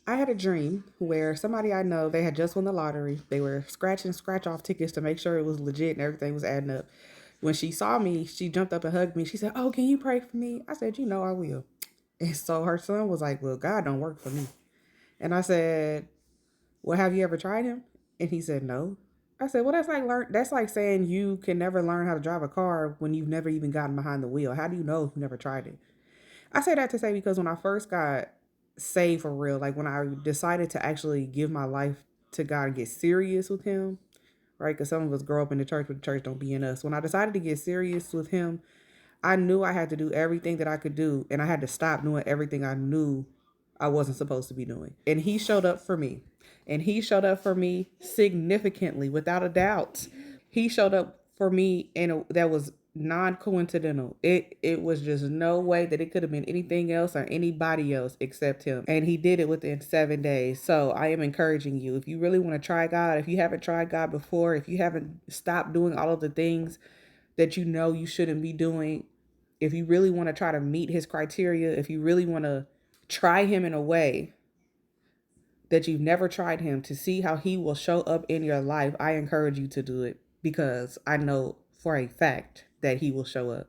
I had a dream where somebody I know, they had just won the lottery. They were scratching scratch off tickets to make sure it was legit and everything was adding up. When she saw me, she jumped up and hugged me. She said, "Oh, can you pray for me?" I said, "You know I will." And so her son was like, "Well, God don't work for me." And I said, "Well, have you ever tried him?" And he said, "No." I said, "Well, that's like saying you can never learn how to drive a car when you've never even gotten behind the wheel. How do you know if you never tried it?" I say that to say because when I first got saved for real, like when I decided to actually give my life to God and get serious with Him, right? Because some of us grow up in the church, but the church don't be in us. When I decided to get serious with Him, I knew I had to do everything that I could do, and I had to stop doing everything I knew I wasn't supposed to be doing. And He showed up for me, and He showed up for me significantly, without a doubt. He showed up for me that was non-coincidental. It was just no way that it could have been anything else or anybody else except him. And he did it within 7 days. So I am encouraging you. If you really want to try God, if you haven't tried God before, if you haven't stopped doing all of the things that you know you shouldn't be doing, if you really want to try to meet his criteria, if you really want to try him in a way that you've never tried him to see how he will show up in your life, I encourage you to do it because I know for a fact that he will show up.